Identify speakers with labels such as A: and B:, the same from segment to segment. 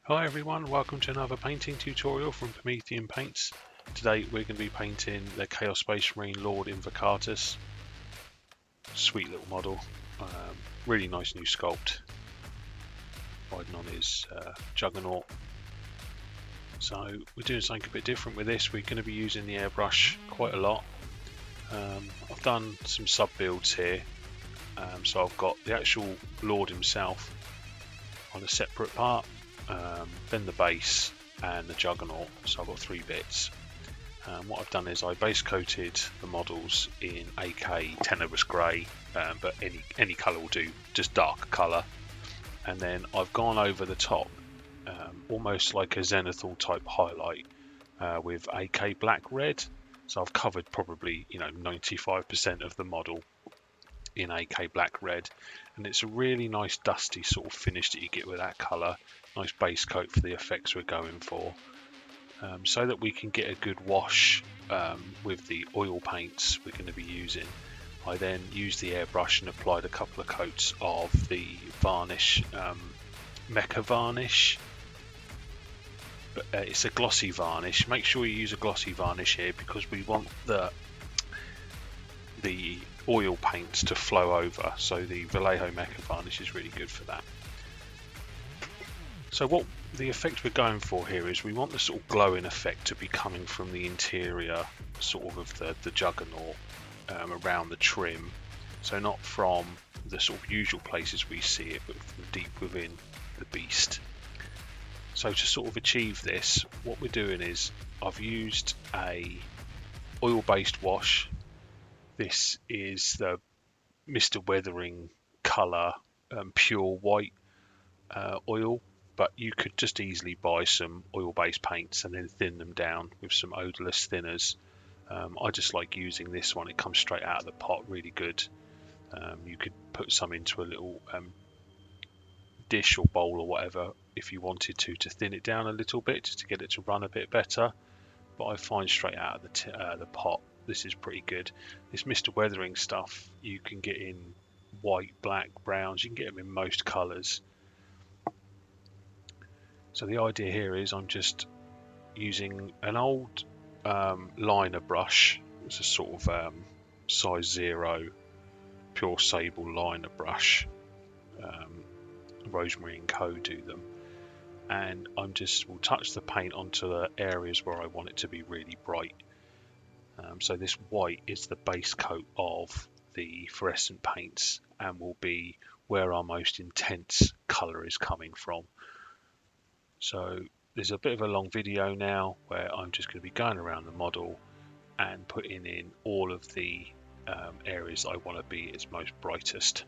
A: Hi everyone, welcome to another painting tutorial from Promethean Paints. Today we're going to be painting the Chaos Space Marine Lord Invocatus. Sweet little model, really nice new sculpt, riding on his Juggernaut. So we're doing something a bit different with this. We're going to be using the airbrush quite a lot. I've done some sub builds here, so I've got the actual Lord himself on a separate part. Then the base and the Juggernaut, so I've got three bits. What I've done is I base coated the models in AK Tenebrous Grey, but any colour will do, just dark colour. And then I've gone over the top, almost like a zenithal type highlight with AK Black Red. So I've covered probably 95% of the model in AK Black Red, and it's a really nice dusty sort of finish that you get with that colour. Nice base coat for the effects we're going for, so that we can get a good wash with the oil paints we're going to be using. I then used the airbrush and applied a couple of coats of the Varnish, Mecha Varnish, but it's a glossy varnish. Make sure you use a glossy varnish here because we want the oil paints to flow over, so the Vallejo Mecha Varnish is really good for that. So what the effect we're going for here is we want the sort of glowing effect to be coming from the interior sort of the Juggernaut, around the trim, so not from the sort of usual places we see it, but from deep within the beast. So to sort of achieve this, what we're doing is I've used a oil-based wash. This is the Mr. Weathering colour, pure white oil, but you could just easily buy some oil-based paints and then thin them down with some odorless thinners. I just like using this one. It comes straight out of the pot, really good. You could put some into a little dish or bowl or whatever if you wanted to thin it down a little bit, just to get it to run a bit better. But I find straight out of the pot, this is pretty good. This Mr. Weathering stuff you can get in white, black, browns. You can get them in most colours. So the idea here is I'm just using an old liner brush. It's a sort of size 0 pure sable liner brush. Rosemary and Co do them, and I'm just will touch the paint onto the areas where I want it to be really bright. So this white is the base coat of the fluorescent paints and will be where our most intense colour is coming from. So there's a bit of a long video now where I'm just going to be going around the model and putting in all of the areas I want to be its most brightest.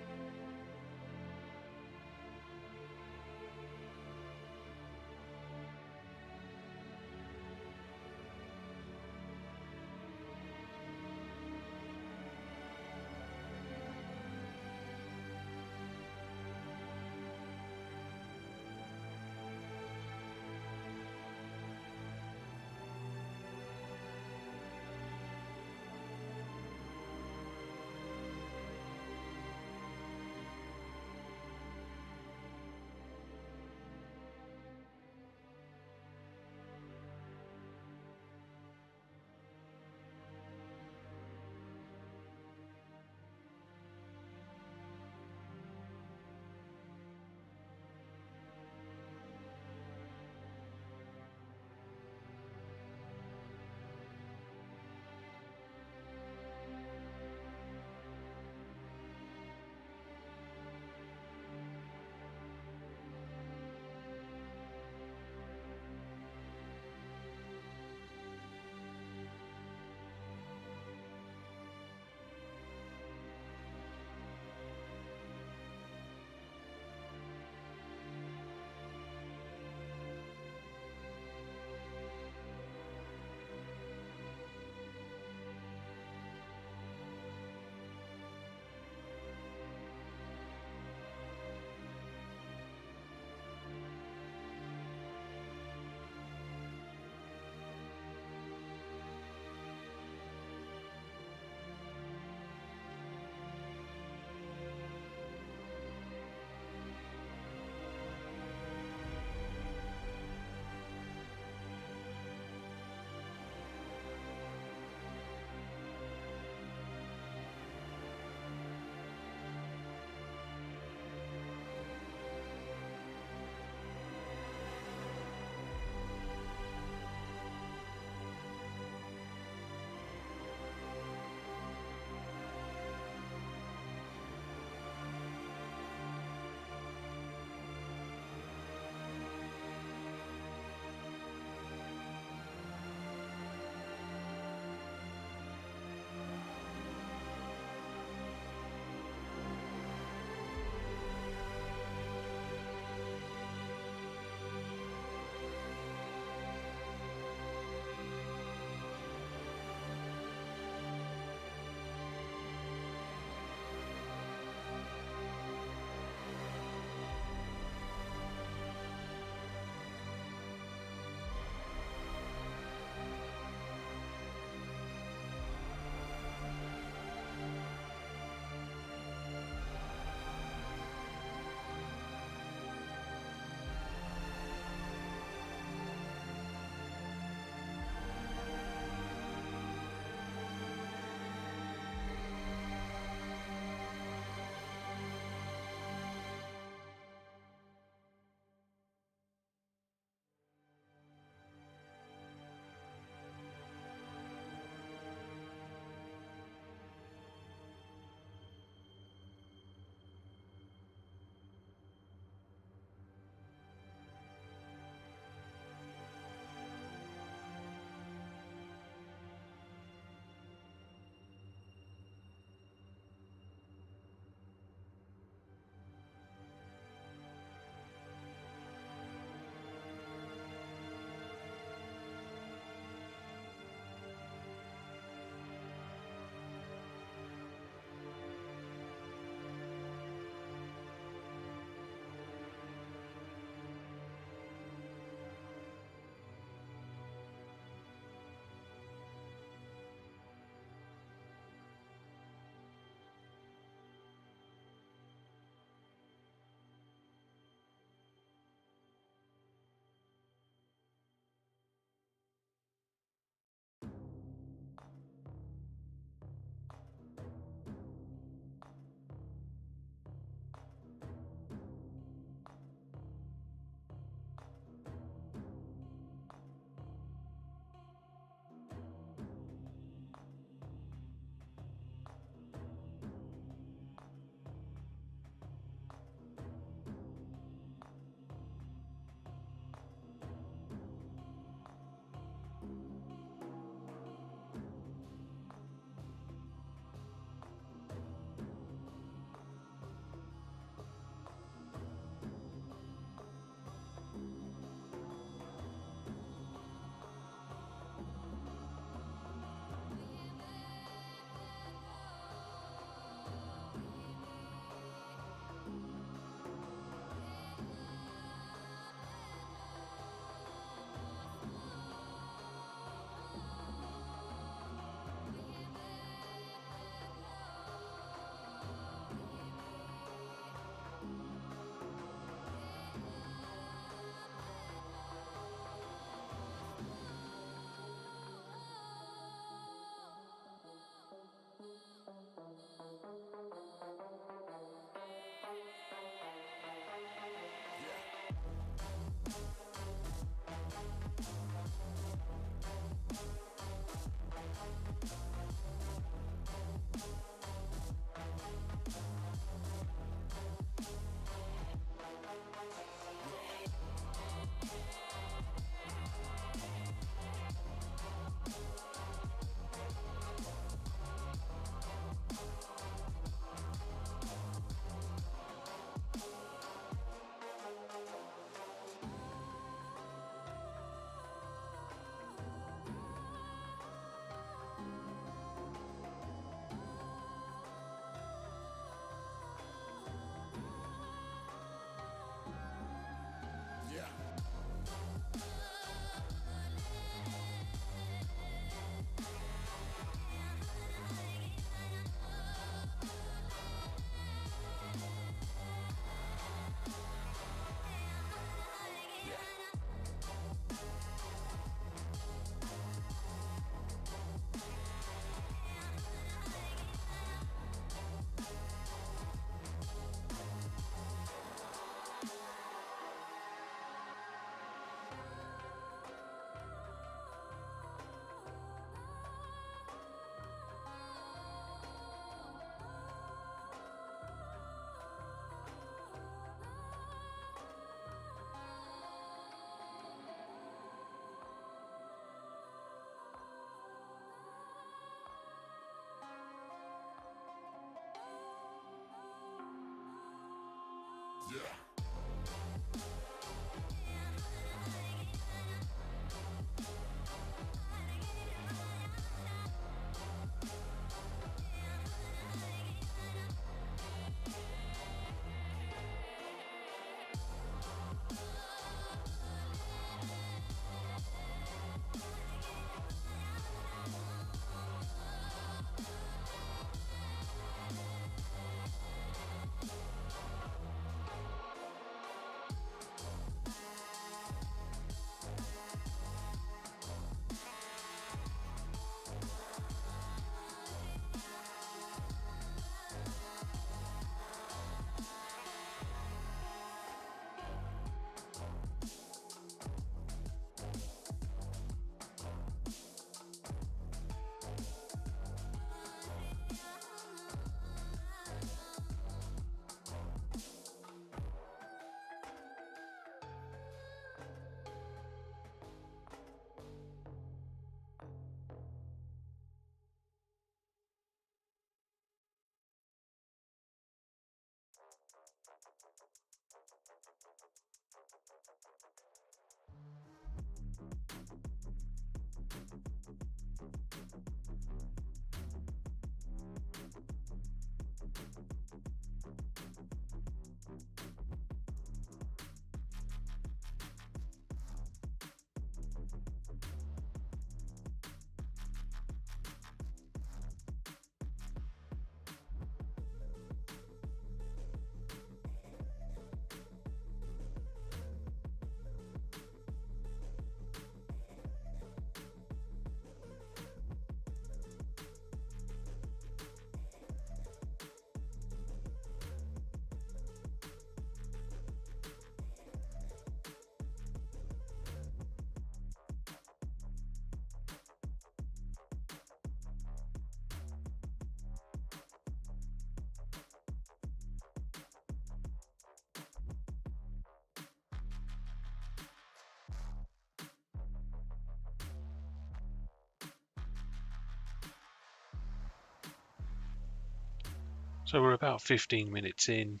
A: So we're about 15 minutes in.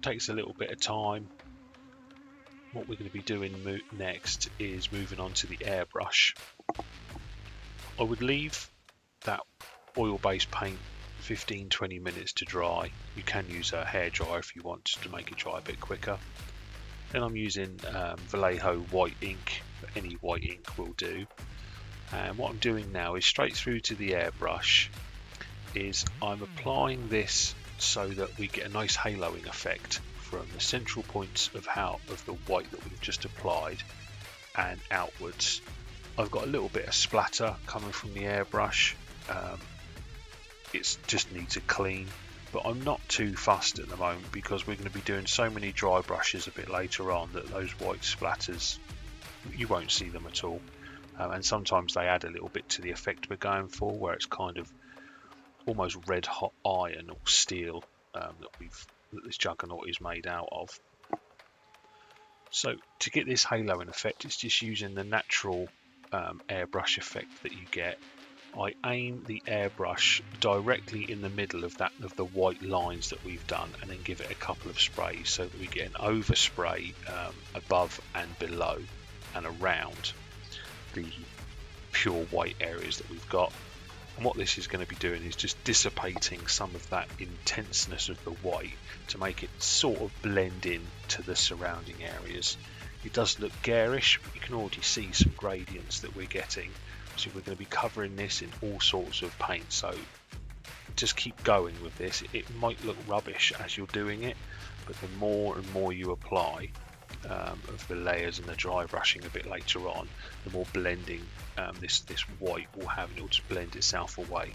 A: Takes a little bit of time. What we're going to be doing next is moving on to the airbrush. I would leave that oil-based paint 15-20 minutes to dry. You can use a hairdryer if you want to make it dry a bit quicker. Then I'm using Vallejo white ink. Any white ink will do. And what I'm doing now is straight through to the airbrush. I'm applying this so that we get a nice haloing effect from the central points of the white that we've just applied and outwards. I've got a little bit of splatter coming from the airbrush. it just needs a clean. But I'm not too fussed at the moment because we're going to be doing so many dry brushes a bit later on that those white splatters, you won't see them at all. And sometimes they add a little bit to the effect we're going for, where it's kind of almost red hot iron or steel that this Juggernaut is made out of. So to get this haloing effect, it's just using the natural airbrush effect that you get. I aim the airbrush directly in the middle of the white lines that we've done, and then give it a couple of sprays so that we get an overspray above and below and around the pure white areas that we've got. And what this is going to be doing is just dissipating some of that intenseness of the white to make it sort of blend in to the surrounding areas. It does look garish, but you can already see some gradients that we're getting. So we're going to be covering this in all sorts of paint, so just keep going with this. It might look rubbish as you're doing it, but the more and more you apply of the layers and the dry brushing a bit later on, the more blending this white will have, and it will just blend itself away.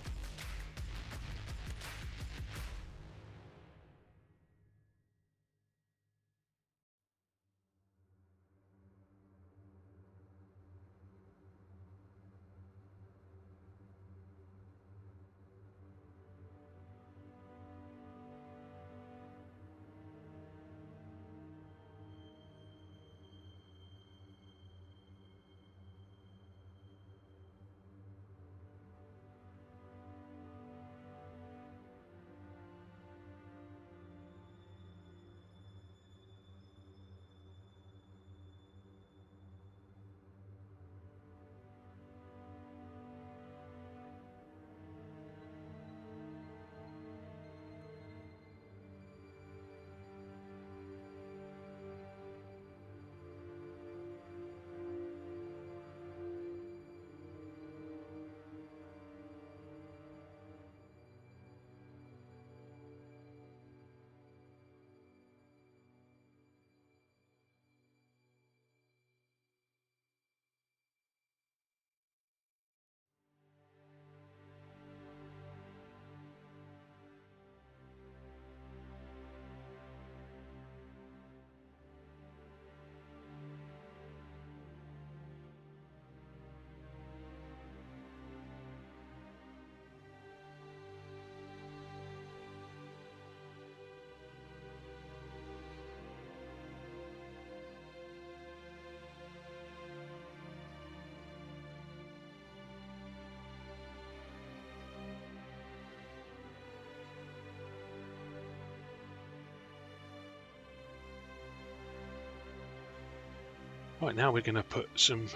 A: Right, now we're going to put some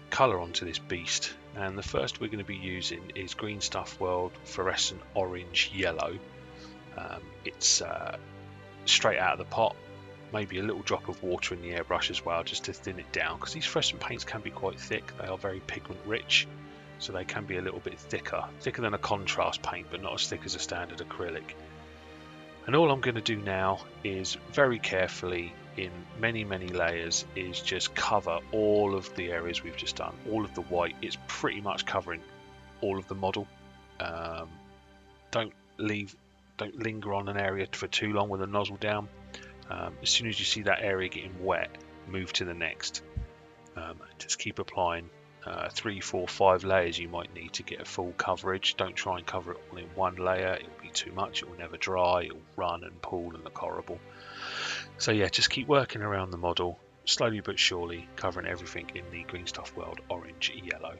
A: colour onto this beast, and the first we're going to be using is Green Stuff World Fluorescent Orange Yellow. It's straight out of the pot, maybe a little drop of water in the airbrush as well, just to thin it down, because these fluorescent paints can be quite thick. They are very pigment rich, so they can be a little bit thicker than a contrast paint, but not as thick as a standard acrylic. And all I'm going to do now is very carefully, in many layers, is just cover all of the areas we've just done. All of the white, it's pretty much covering all of the model. Don't linger on an area for too long with the nozzle down. As soon as you see that area getting wet, move to the next. Just keep applying 3, 4, 5 layers you might need to get a full coverage. Don't try and cover it all in one layer, it'll be too much, it will never dry, it'll run and pool and look horrible. So yeah, just keep working around the model, slowly but surely, covering everything in the Green Stuff World Orange Yellow.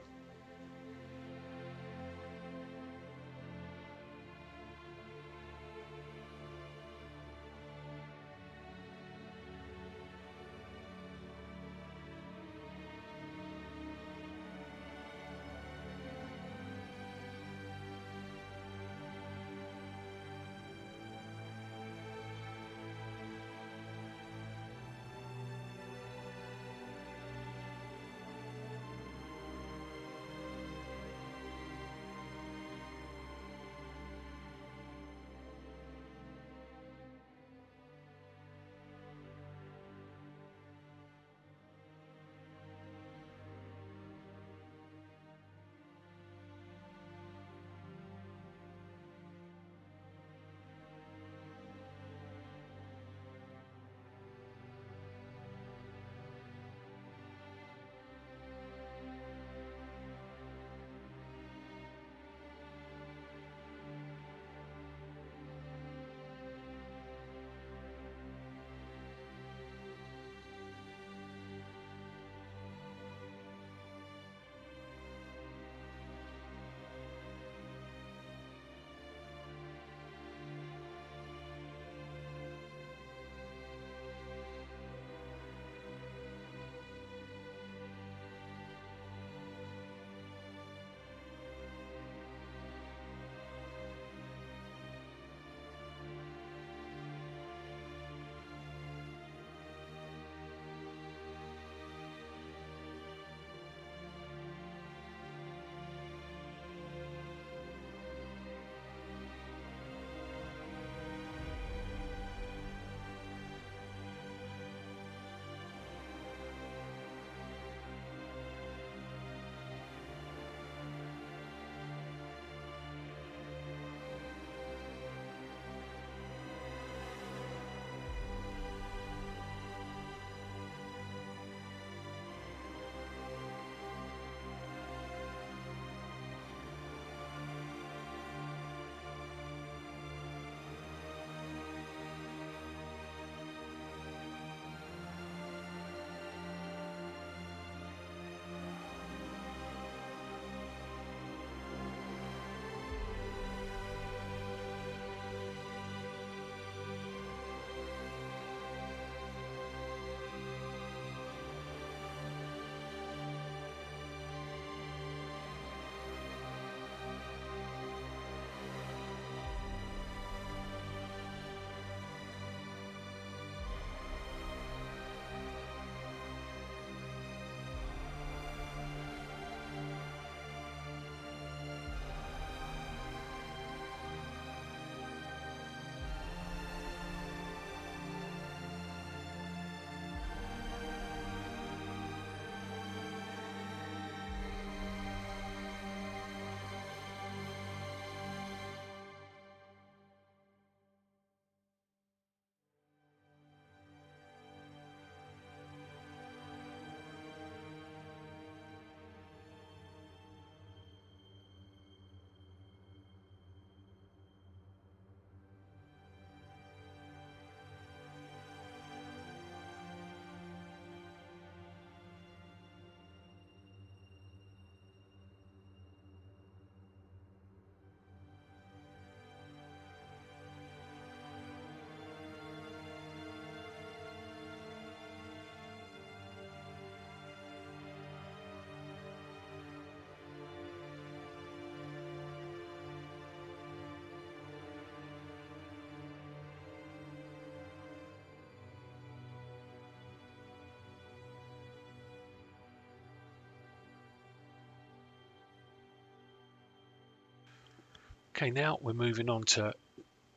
A: Okay, now we're moving on to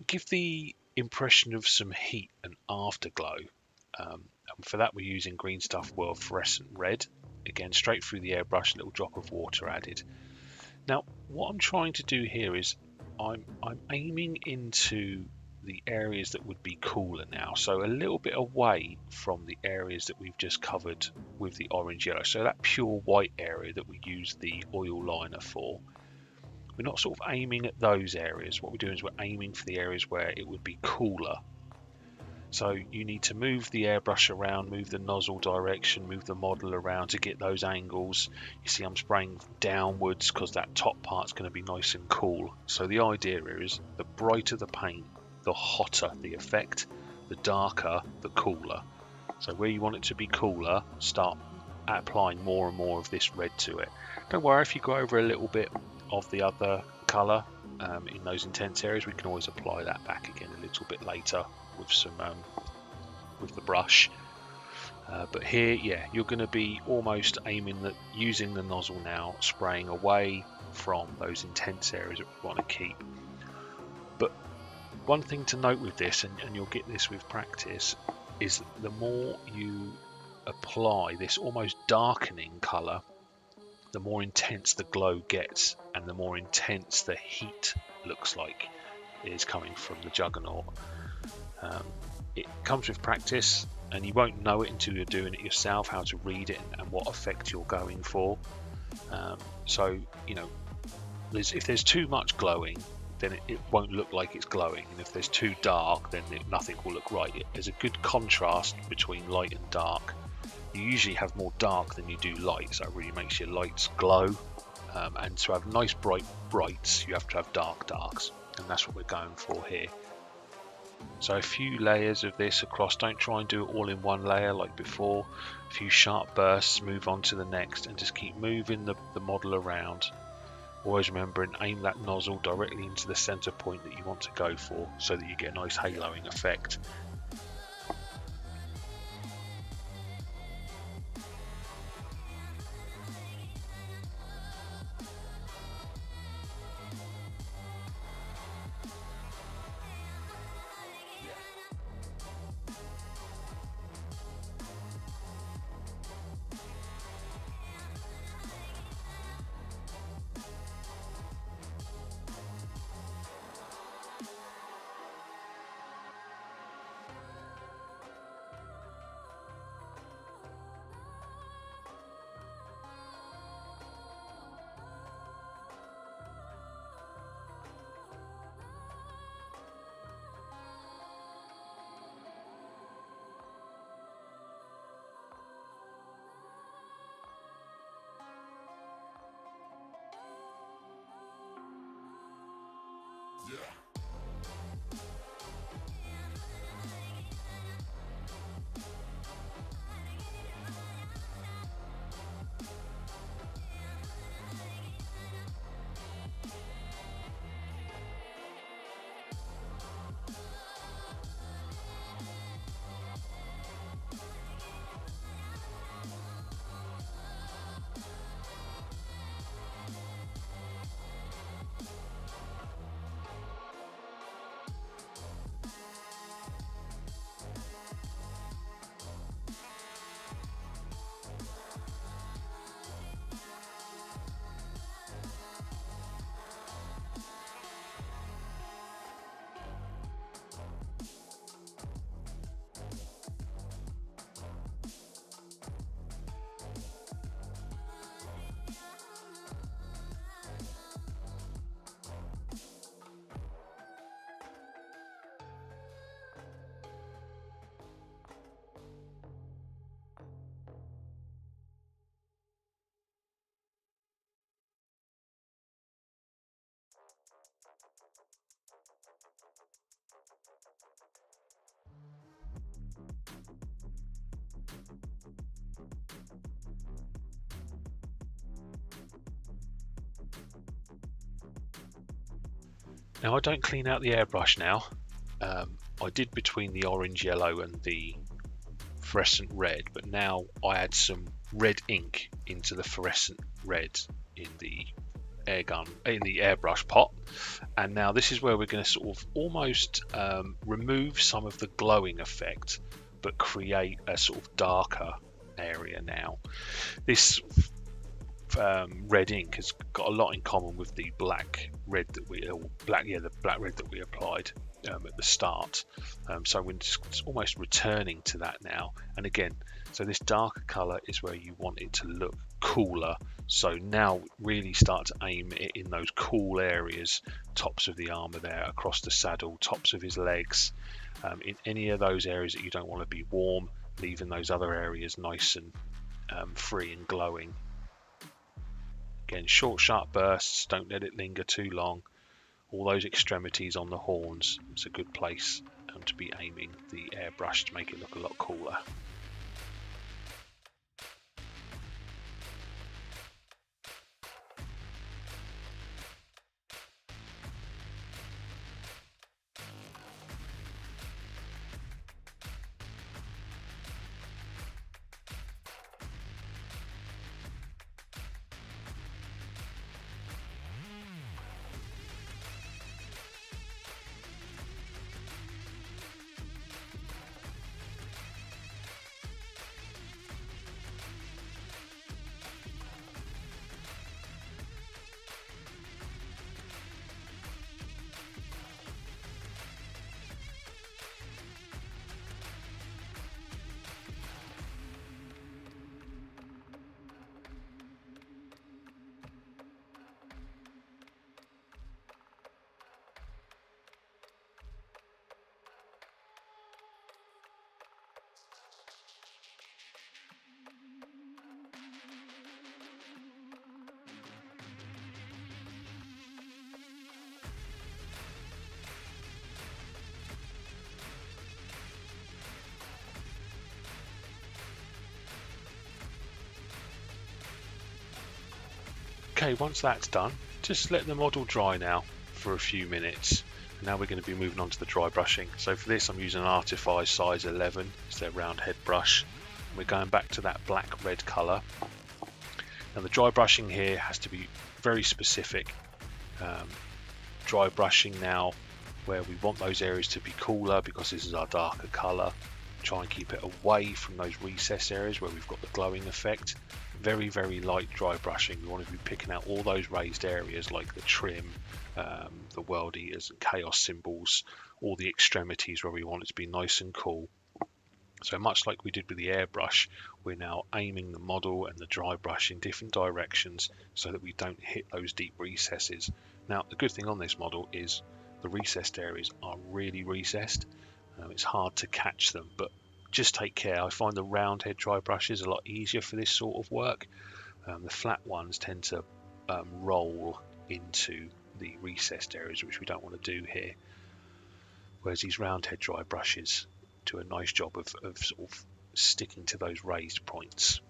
A: give the impression of some heat and afterglow. And for that we're using Green Stuff World Fluorescent Red. Again, straight through the airbrush, a little drop of water added. Now, what I'm trying to do here is I'm aiming into the areas that would be cooler now, so a little bit away from the areas that we've just covered with the orange yellow, so that pure white area that we use the oil liner for. We're not sort of aiming at those areas. What we're doing is we're aiming for the areas where it would be cooler. So you need to move the airbrush around, move the nozzle direction, move the model around to get those angles. You see I'm spraying downwards because that top part's going to be nice and cool. So the idea is the brighter the paint, the hotter the effect, the darker, the cooler. So where you want it to be cooler, start applying more and more of this red to it. Don't worry if you go over a little bit of the other colour in those intense areas, we can always apply that back again a little bit later with some with the brush. But here, yeah, you're going to be almost aiming that using the nozzle now, spraying away from those intense areas that we want to keep. But one thing to note with this, and you'll get this with practice, is the more you apply this almost darkening colour, the more intense the glow gets and the more intense the heat looks like is coming from the Juggernaut. It comes with practice, and you won't know it until you're doing it yourself, how to read it and what effect you're going for. So, you know, if there's too much glowing, then it won't look like it's glowing, and if there's too dark, then nothing will look right. There's a good contrast between light and dark. You usually have more dark than you do light, so it really makes your lights glow. And to have nice brights, you have to have darks, and that's what we're going for here. So a few layers of this across. Don't try and do it all in one layer like before. A few sharp bursts, move on to the next, and just keep moving the model around. Always remember and aim that nozzle directly into the center point that you want to go for, so that you get a nice haloing effect. Now I don't clean out the airbrush now. I did between the orange yellow and the fluorescent red, but now I add some red ink into the fluorescent red in the air gun in the airbrush pot. And now this is where we're going to sort of almost remove some of the glowing effect, but create a sort of darker area. Now this red ink has got a lot in common with the black red that we applied at the start. So we're just almost returning to that now. And again, so this darker color is where you want it to look cooler. So now really start to aim it in those cool areas, tops of the armor there, across the saddle, tops of his legs, in any of those areas that you don't want to be warm, leaving those other areas nice and free and glowing. Again, short, sharp bursts, don't let it linger too long. All those extremities on the horns, it's a good place to be aiming the airbrush to make it look a lot cooler. Okay, once that's done, just let the model dry now for a few minutes. Now we're going to be moving on to the dry brushing. So for this I'm using an Artify size 11, it's their round head brush. We're going back to that black red colour. Now the dry brushing here has to be very specific. Dry brushing now where we want those areas to be cooler because this is our darker colour. Try and keep it away from those recessed areas where we've got the glowing effect. Very, very light dry brushing. We want to be picking out all those raised areas like the trim, the world eaters and chaos symbols, all the extremities where we want it to be nice and cool. So much like we did with the airbrush, we're now aiming the model and the dry brush in different directions so that we don't hit those deep recesses. Now the good thing on this model is the recessed areas are really recessed. It's hard to catch them, but just take care. I find the round head dry brushes a lot easier for this sort of work. The flat ones tend to roll into the recessed areas, which we don't want to do here. Whereas these round head dry brushes do a nice job of sort of sticking to those raised points.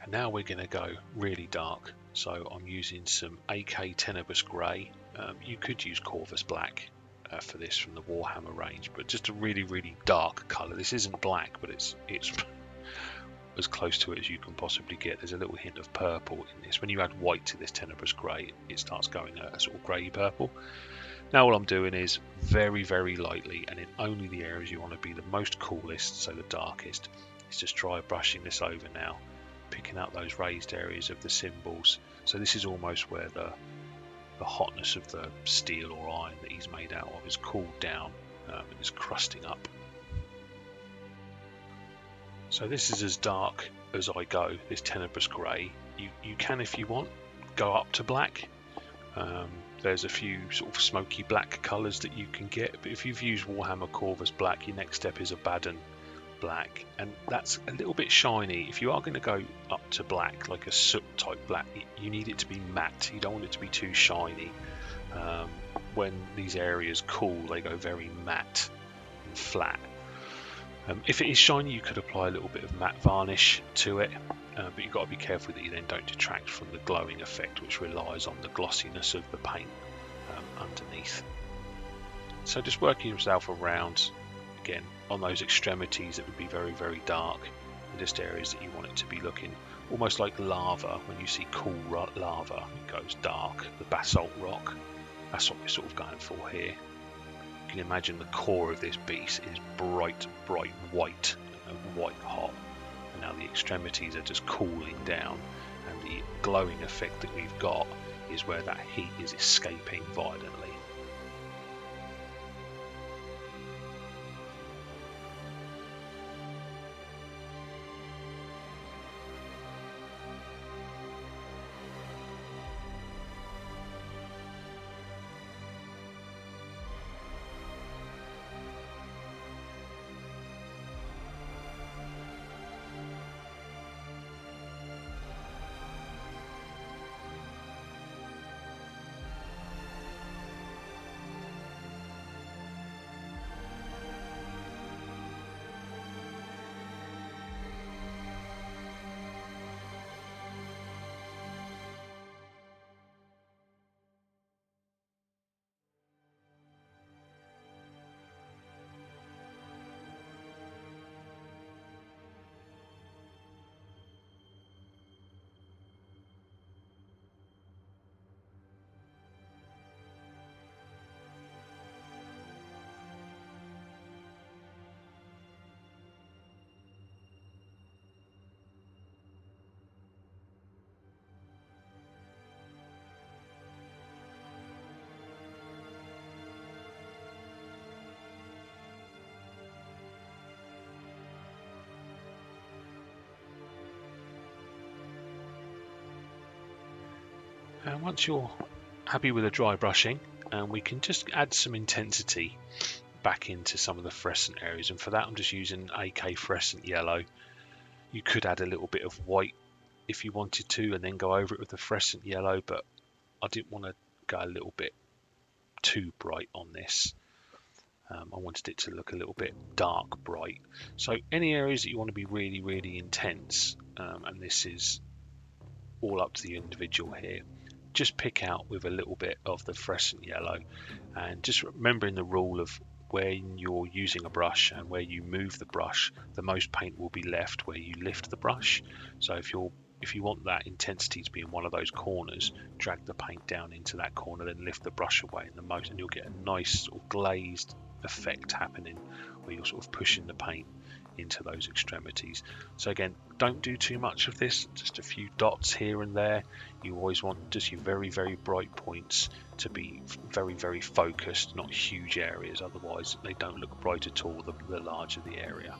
A: And now we're going to go really dark. So I'm using some AK Tenebrous Grey. You could use Corvus Black for this from the Warhammer range, but just a really dark colour. This isn't black, but it's as close to it as you can possibly get. There's a little hint of purple in this. When you add white to this Tenebrous Grey, it starts going a sort of grey purple. Now all I'm doing is very lightly, and in only the areas you want to be the most coolest, so the darkest, is just dry brushing this over now, picking out those raised areas of the symbols. So this is almost where the hotness of the steel or iron that he's made out of is cooled down and is crusting up. So this is as dark as I go, this Tenebrous Grey. You can, if you want, go up to black. There's a few sort of smoky black colours that you can get, but if you've used Warhammer Corvus Black, your next step is Abaddon Black, and that's a little bit shiny. If you are going to go up to black, like a soot type black, you need it to be matte. You don't want it to be too shiny. When these areas cool, they go very matte and flat. If it is shiny, you could apply a little bit of matte varnish to it, but you've got to be careful that you then don't detract from the glowing effect, which relies on the glossiness of the paint underneath. So just working yourself around, again, on those extremities that would be very dark, and just areas that you want it to be looking almost like lava. When you see cool lava, it goes dark. The basalt rock, that's what we're sort of going for here. You can imagine the core of this beast is bright white and white hot, and now the extremities are just cooling down, and the glowing effect that we've got is where that heat is escaping violently. And once you're happy with the dry brushing, we can just add some intensity back into some of the fluorescent areas, and for that I'm just using AK Fluorescent Yellow. You could add a little bit of white if you wanted to, and then go over it with the fluorescent yellow, but I didn't want to go a little bit too bright on this. I wanted it to look a little bit dark bright. So any areas that you want to be really intense, and this is all up to the individual here, just pick out with a little bit of the fluorescent yellow, and just remembering the rule of when you're using a brush and where you move the brush, the most paint will be left where you lift the brush. So if you want that intensity to be in one of those corners, drag the paint down into that corner, then lift the brush away in the most, and you'll get a nice sort of glazed effect happening where you're sort of pushing the paint into those extremities. So again, don't do too much of this, just a few dots here and there. You always want just your very bright points to be very focused, not huge areas, otherwise they don't look bright at all the larger the area.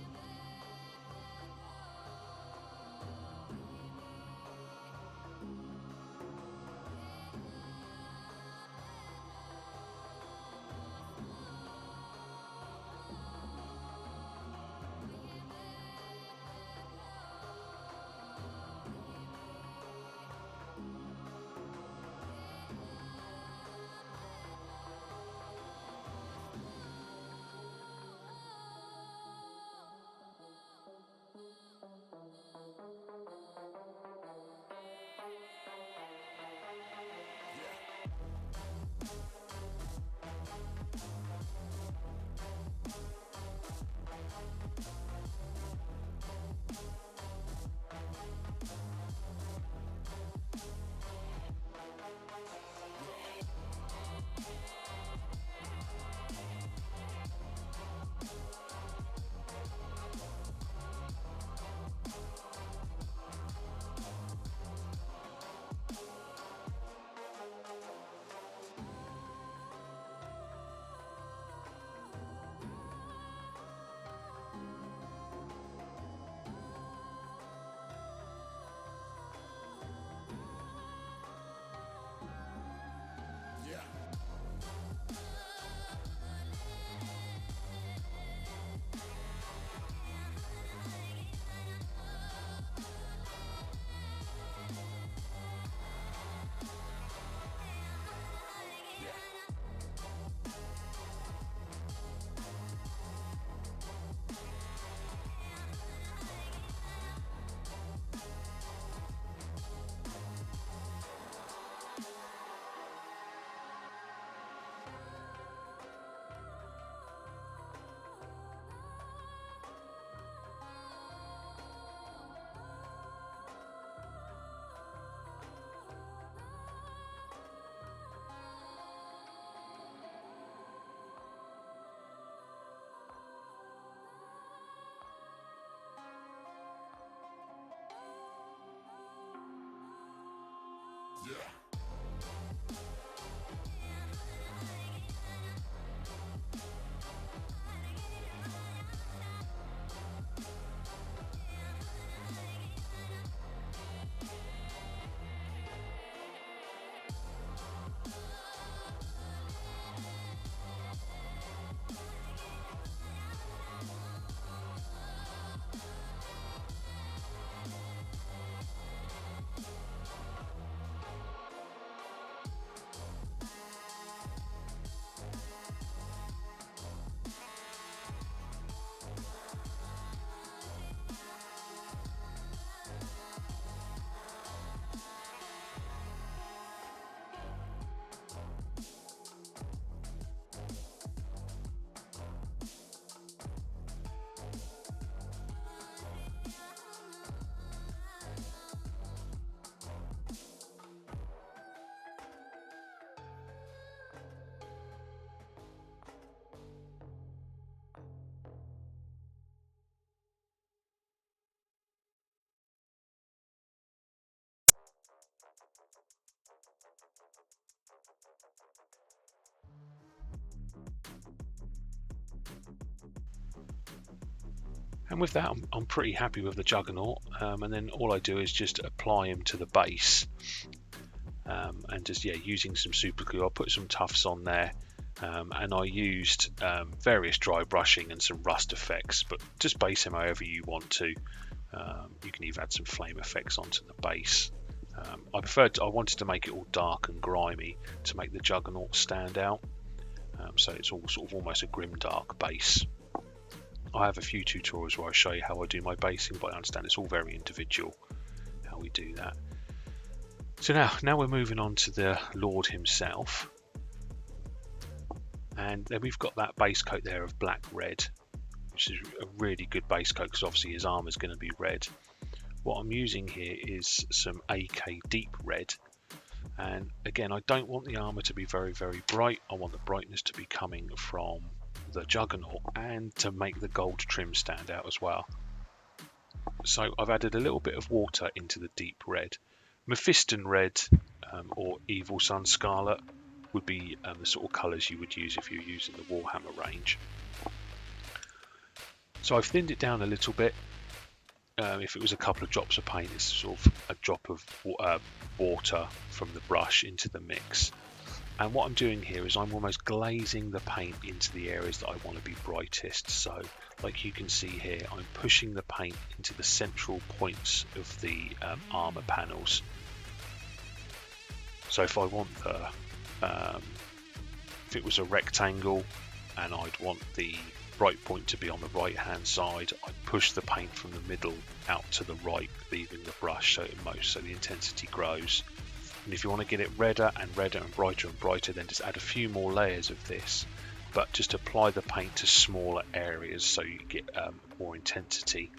A: And with that, I'm pretty happy with the Juggernaut. And then all I do is just apply him to the base, and just using some super glue. I'll put some tufts on there, and I used various dry brushing and some rust effects, but just base him however you want to. You can even add some flame effects onto the base. I wanted to make it all dark and grimy to make the Juggernaut stand out. So it's all sort of almost a grim dark base. I have a few tutorials where I show you how I do my basing, but I understand it's all very individual how we do that. So now we're moving on to the Lord himself, and then we've got that base coat there of black red, which is a really good base coat because obviously his armor is going to be red. What I'm using here is some AK deep red, and again, I don't want the armor to be very, very bright. I want the brightness to be coming from the Juggernaut and to make the gold trim stand out as well. So I've added a little bit of water into the deep red. Mephiston red or Evil Sun Scarlet would be the sort of colours you would use if you're using the Warhammer range. So I've thinned it down a little bit. If it was a couple of drops of paint, it's sort of a drop of water from the brush into the mix. And what I'm doing here is I'm almost glazing the paint into the areas that I want to be brightest. So like you can see here, I'm pushing the paint into the central points of the armor panels. So if I want if it was a rectangle and I'd want the bright point to be on the right hand side, I push the paint from the middle out to the right, leaving the brush so the intensity grows. And if you want to get it redder and redder and brighter, then just add a few more layers of this, but just apply the paint to smaller areas so you get more intensity.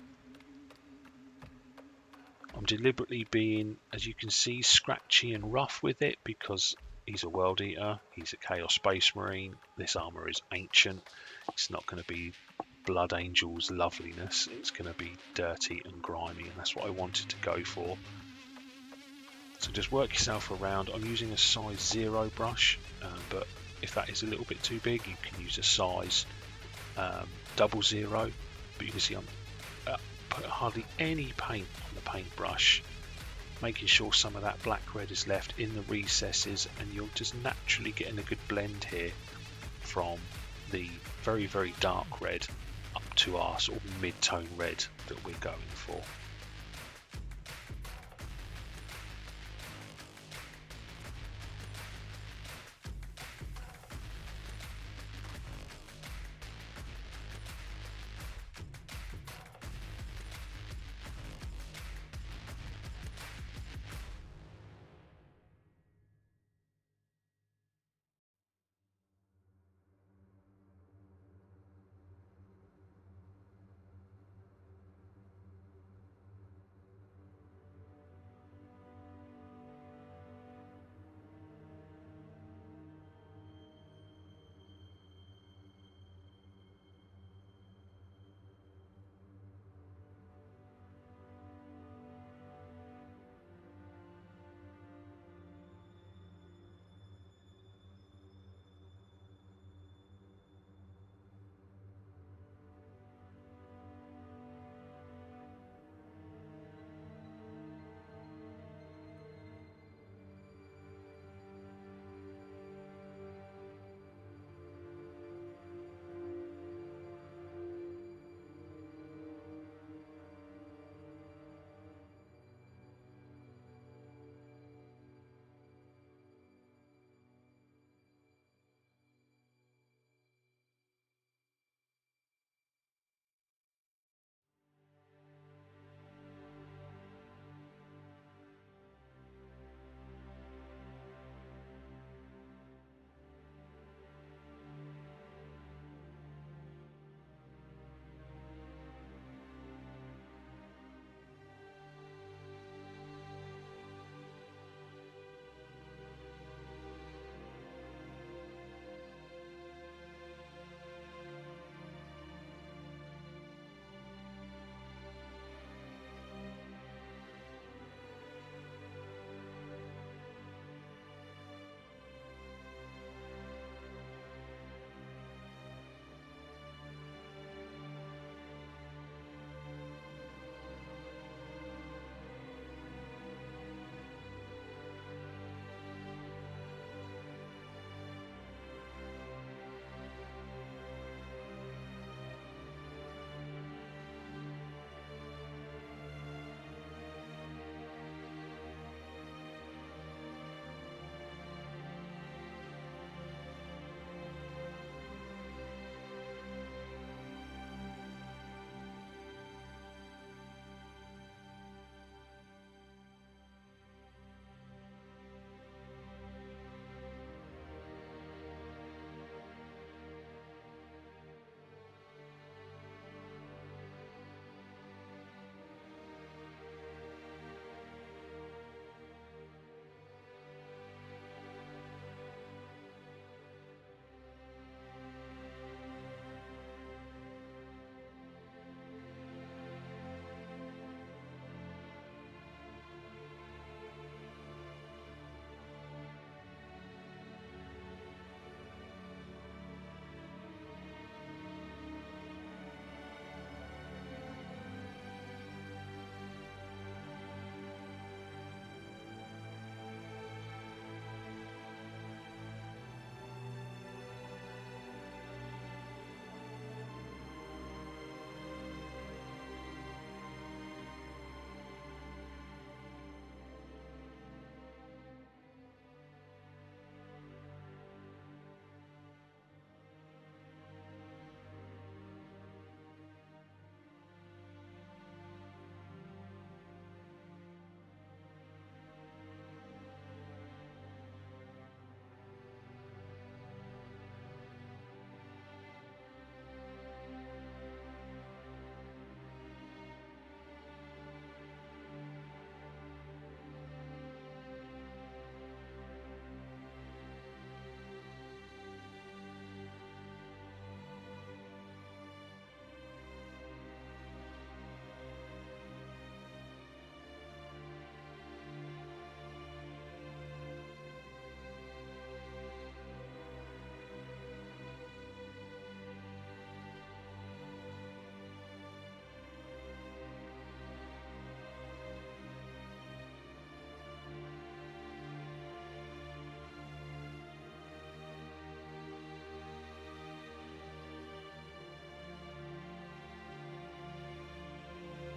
A: I'm deliberately being, as you can see, scratchy and rough with it because he's a World Eater, he's a Chaos Space Marine, this armour is ancient, it's not going to be Blood Angel's loveliness, it's going to be dirty and grimy, and that's what I wanted to go for. So just work yourself around. I'm using a size 0 brush, but if that is a little bit too big, you can use a size 00. But you can see I'm put hardly any paint on the paintbrush, making sure some of that black red is left in the recesses, and you're just naturally getting a good blend here from the very, very dark red up to our sort of mid-tone red that we're going for.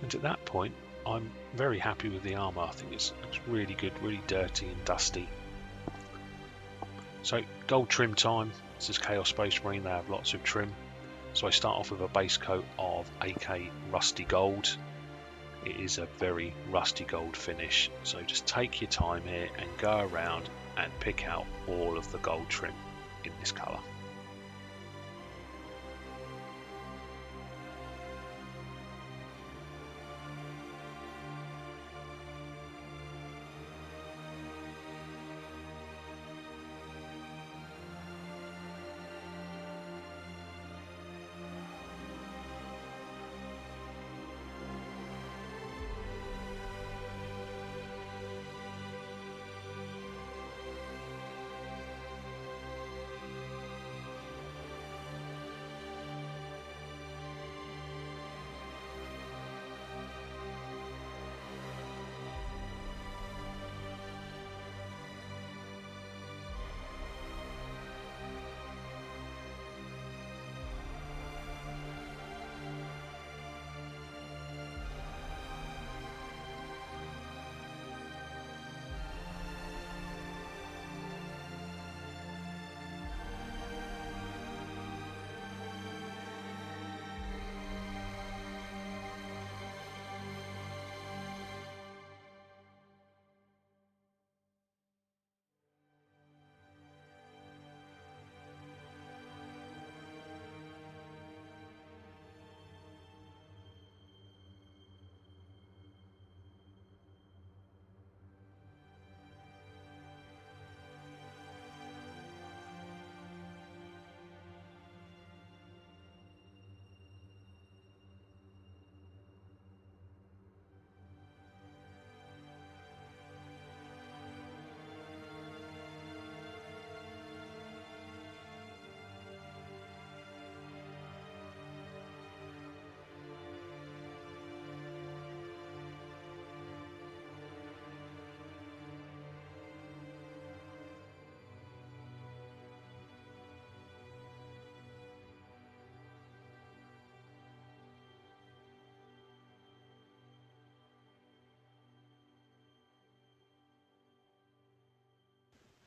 A: And at that point, I'm very happy with the armour. I think it's really good, really dirty and dusty. So gold trim time. This is Chaos Space Marine, they have lots of trim. So I start off with a base coat of AK Rusty Gold. It is a very rusty gold finish, so just take your time here and go around and pick out all of the gold trim in this colour.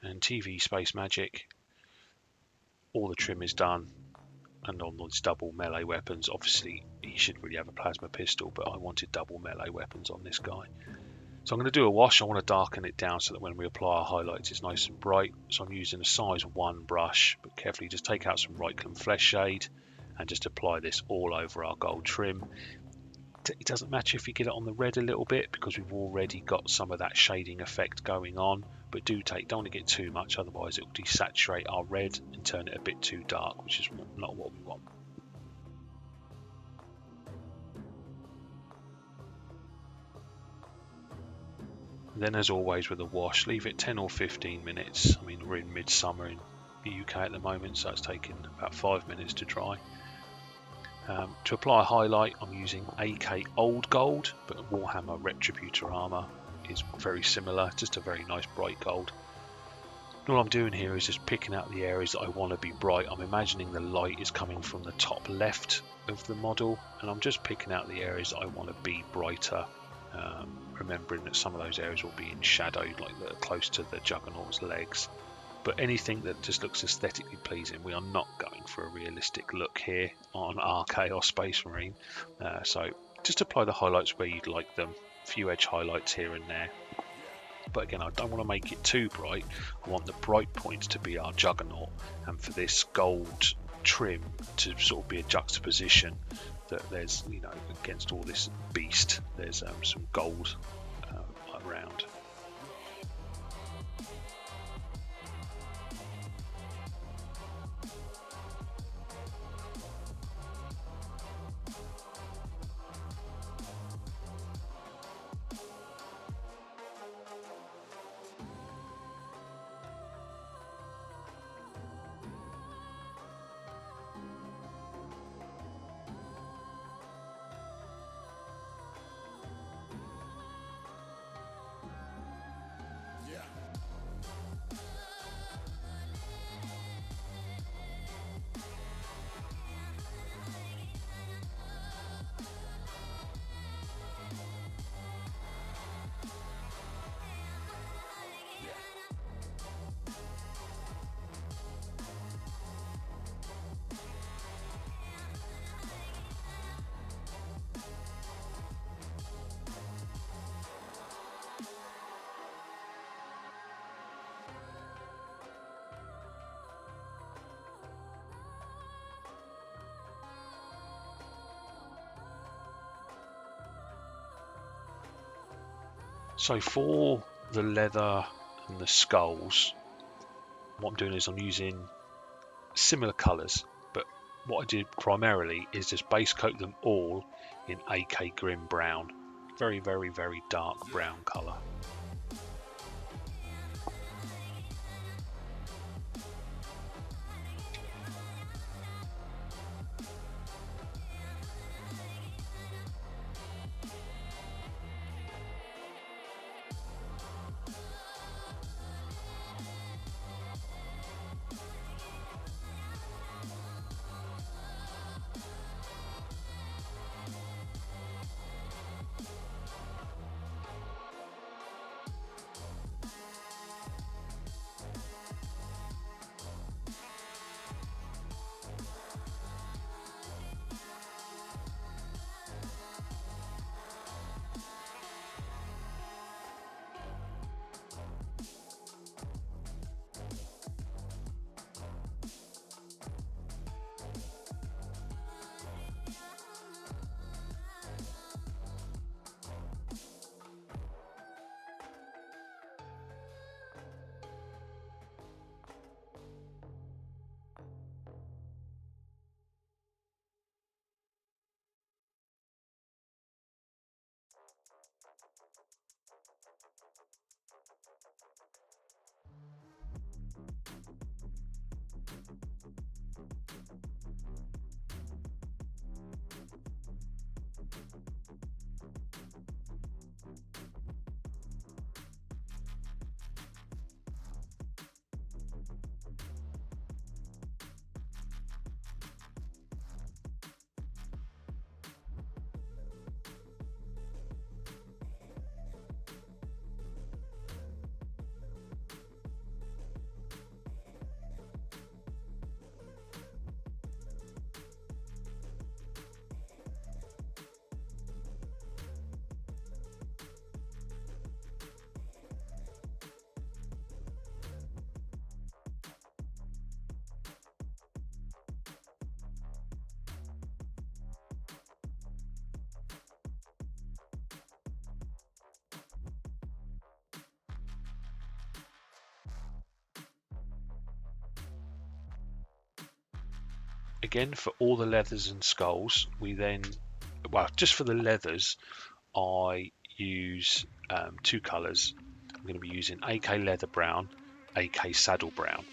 A: And TV Space Magic, all the trim is done, and on these double melee weapons, obviously he should really have a plasma pistol, but I wanted double melee weapons on this guy. So I'm going to do a wash. I want to darken it down so that when we apply our highlights it's nice and bright. So I'm using a size 1 brush, but carefully just take out some Reikland Flesh Shade and just apply this all over our gold trim. It doesn't matter if you get it on the red a little bit because we've already got some of that shading effect going on, but don't want to get too much, otherwise it will desaturate our red and turn it a bit too dark, which is not what we want. And then as always with a wash, leave it 10 or 15 minutes. I mean, we're in midsummer in the UK at the moment, so it's taking about 5 minutes to dry. To apply a highlight, I'm using AK Old Gold, but Warhammer Retributor armor is very similar, just a very nice bright gold. And all I'm doing here is just picking out the areas that I want to be bright. I'm imagining the light is coming from the top left of the model, and I'm just picking out the areas that I want to be brighter, remembering that some of those areas will be in shadow, like that are close to the Juggernaut's legs. But anything that just looks aesthetically pleasing, we are not going for a realistic look here on our Chaos Space Marine. So just apply the highlights where you'd like them, a few edge highlights here and there. But again, I don't want to make it too bright. I want the bright points to be our Juggernaut, and for this gold trim to sort of be a juxtaposition that there's, you know, against all this beast, there's some gold around. So for the leather and the skulls, what I'm doing is I'm using similar colours, but what I did primarily is just base coat them all in AK Grim Brown. Very, very, very dark brown colour. Again, for all the leathers and skulls, we then, well, just for the leathers, I use two colours. I'm going to be using AK Leather Brown, AK Saddle Brown.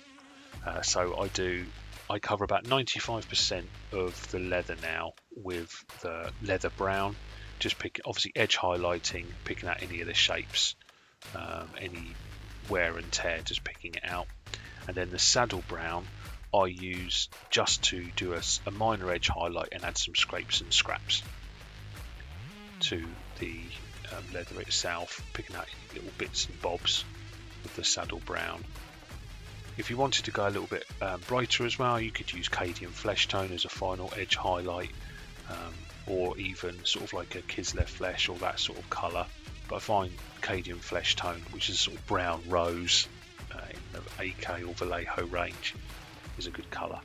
A: So I cover about 95% of the leather now with the leather brown. Just obviously edge highlighting, picking out any of the shapes, any wear and tear, just picking it out. And then the saddle brown I use just to do a minor edge highlight and add some scrapes and scraps to the leather itself, picking out any little bits and bobs with the saddle brown. If you wanted to go a little bit brighter as well, you could use Cadian Flesh Tone as a final edge highlight, or even sort of like a Kislev Flesh or that sort of colour. But I find Cadian Flesh Tone, which is sort of brown rose in the AK or Vallejo range, is a good colour.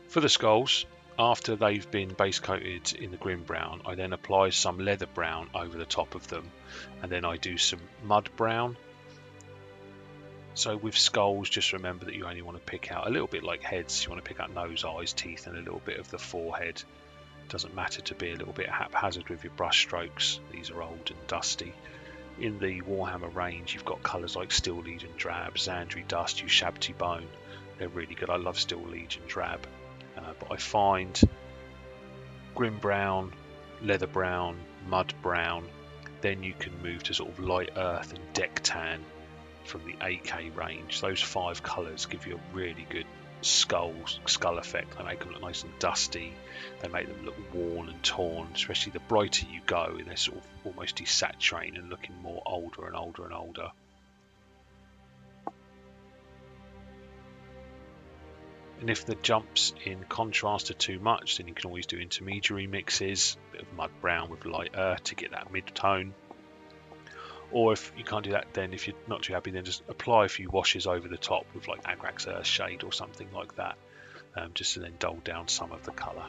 A: For the skulls, after they've been base coated in the grim brown, I then apply some leather brown over the top of them, and then I do some mud brown. So with skulls, just remember that you only want to pick out a little bit like heads. You want to pick out nose, eyes, teeth, and a little bit of the forehead. Doesn't matter to be a little bit haphazard with your brush strokes. These are old and dusty. In the Warhammer range, you've got colours like Steel Legion Drab, Xandri Dust, Ushabti Bone. They're really good. I love Steel Legion Drab. But I find Grim Brown, Leather Brown, Mud Brown, then you can move to sort of Light Earth and Deck Tan from the AK range. Those 5 colours give you a really good skull effect. They make them look nice and dusty. They make them look worn and torn, especially the brighter you go, and they're sort of almost desaturating and looking more older and older and older. And if the jumps in contrast are too much, then you can always do intermediary mixes, a bit of mud brown with light earth to get that mid-tone. Or if you can't do that, then if you're not too happy, then just apply a few washes over the top with like Agrax Earth Shade or something like that, just to then dull down some of the colour.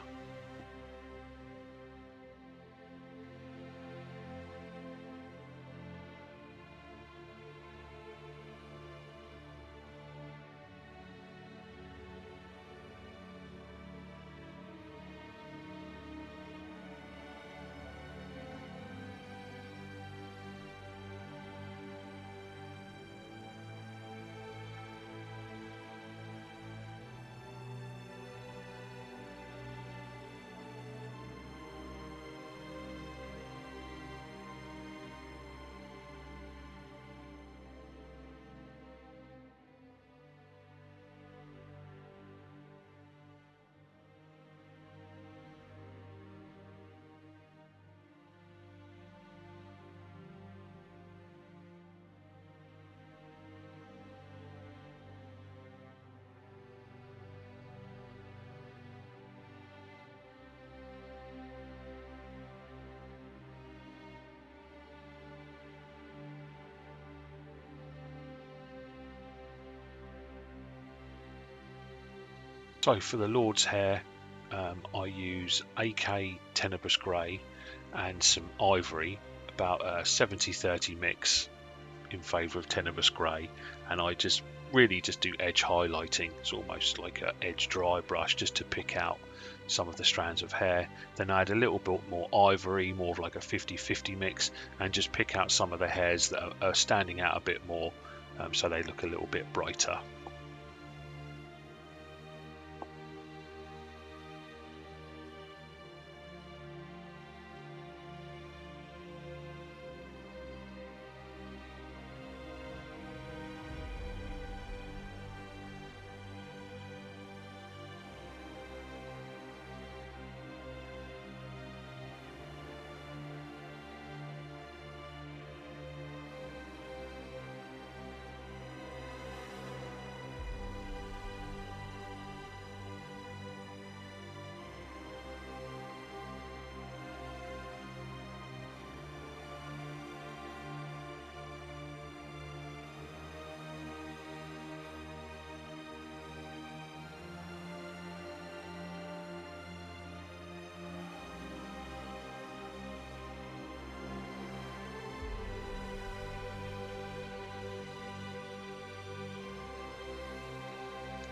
A: So for the Lord's hair, I use AK Tenebrous Grey and some ivory, about a 70-30 mix in favour of Tenebrous Grey, and I just really just do edge highlighting. It's almost like an edge dry brush just to pick out some of the strands of hair. Then I add a little bit more ivory, more of like a 50-50 mix, and just pick out some of the hairs that are standing out a bit more, so they look a little bit brighter.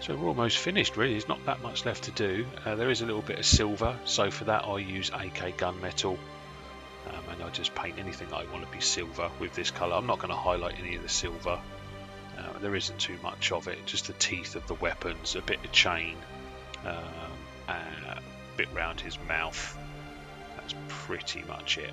A: So we're almost finished really, there's not that much left to do. There is a little bit of silver, so for that I use AK gunmetal, and I just paint anything that I want to be silver with this colour. I'm not going to highlight any of the silver, there isn't too much of it, just the teeth of the weapons, a bit of chain, a bit round his mouth. That's pretty much it.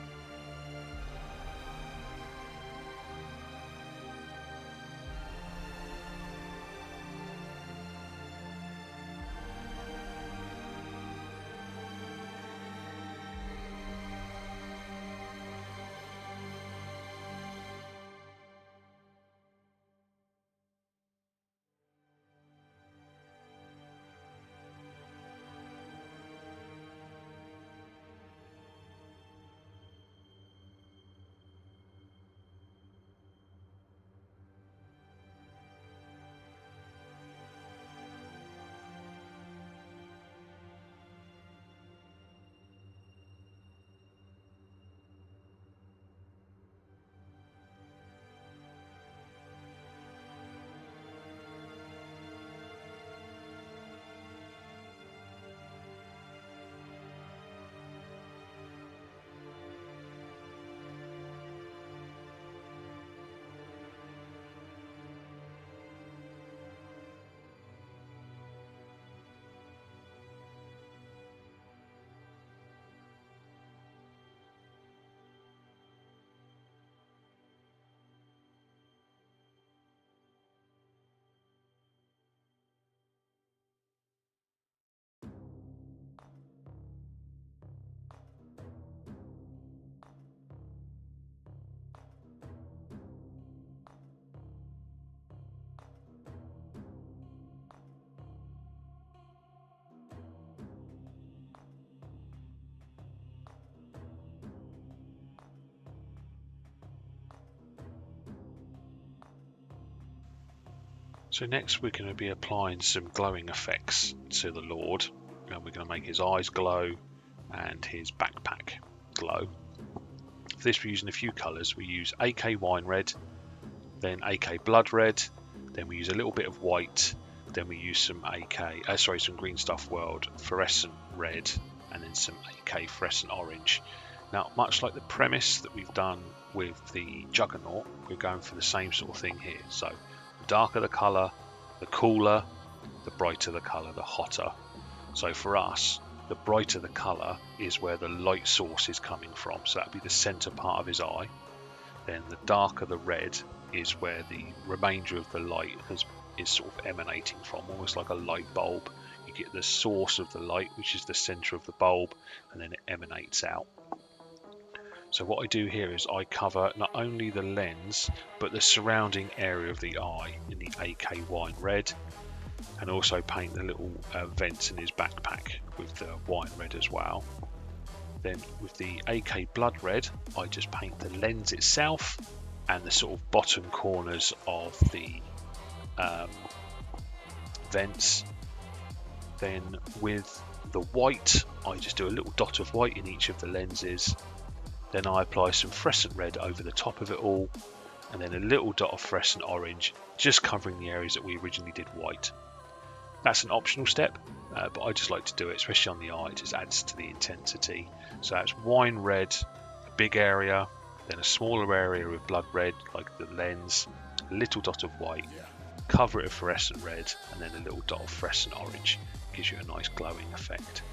A: So next we're going to be applying some glowing effects to the Lord, and we're going to make his eyes glow and his backpack glow. For this we're using a few colours. We use AK Wine Red, then AK Blood Red, then we use a little bit of white, then we use some some Green Stuff World Fluorescent Red, and then some AK Fluorescent Orange. Now, much like the premise that we've done with the Juggernaut, we're going for the same sort of thing here. So the darker the colour, the cooler, the brighter the colour, the hotter. So for us, the brighter the colour is where the light source is coming from. So that would be the centre part of his eye. Then the darker the red is where the remainder of the light is sort of emanating from, almost like a light bulb. You get the source of the light, which is the centre of the bulb, and then it emanates out. So what I do here is I cover not only the lens, but the surrounding area of the eye in the AK Wine Red, and also paint the little vents in his backpack with the wine red as well. Then with the AK Blood Red, I just paint the lens itself and the sort of bottom corners of the vents. Then with the white, I just do a little dot of white in each of the lenses. Then I apply some fluorescent red over the top of it all, and then a little dot of fluorescent orange, just covering the areas that we originally did white. That's an optional step, but I just like to do it, especially on the eye. It just adds to the intensity. So that's wine red, a big area, then a smaller area with blood red, like the lens, a little dot of white, cover it with fluorescent red, and then a little dot of fluorescent orange. Gives you a nice glowing effect.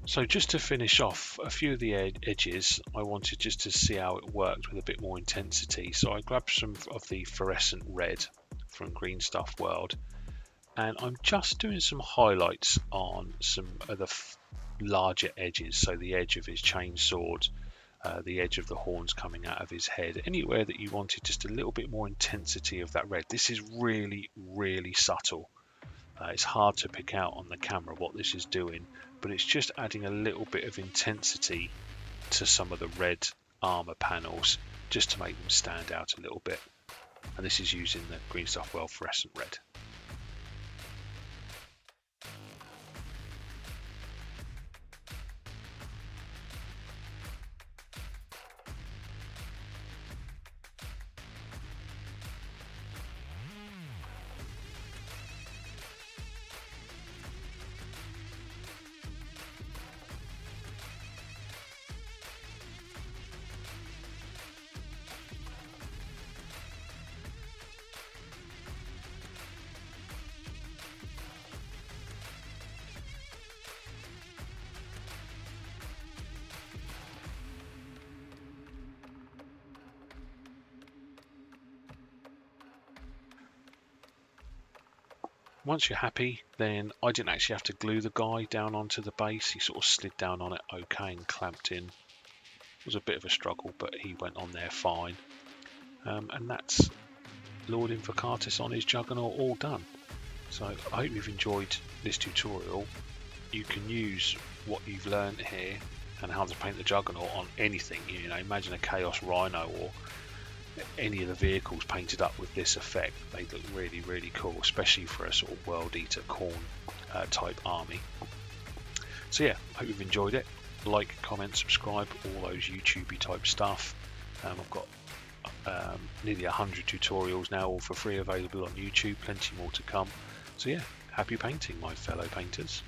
A: So just to finish off a few of the edges, I wanted just to see how it worked with a bit more intensity. So I grabbed some of the fluorescent red from Green Stuff World, and I'm just doing some highlights on some of the larger edges, so the edge of his chainsword, the edge of the horns coming out of his head, anywhere that you wanted just a little bit more intensity of that red. This is really, really subtle. It's hard to pick out on the camera what this is doing, but it's just adding a little bit of intensity to some of the red armor panels just to make them stand out a little bit. And this is using the Green Stuff Well Fluorescent Red. Once you're happy, then I didn't actually have to glue the guy down onto the base. He sort of slid down on it okay and clamped in. It was a bit of a struggle, but he went on there fine. And that's Lord Invocatus on his Juggernaut all done. So I hope you've enjoyed this tutorial. You can use what you've learned here and how to paint the Juggernaut on anything. You know, imagine a Chaos Rhino or any of the vehicles painted up with this effect. They look really, really cool, especially for a sort of World Eater Khorne type army. So yeah, hope you've enjoyed it. Like, comment, subscribe, all those YouTubey type stuff. I've got nearly 100 tutorials now, all for free, available on YouTube. Plenty more to come. So yeah, happy painting, my fellow painters.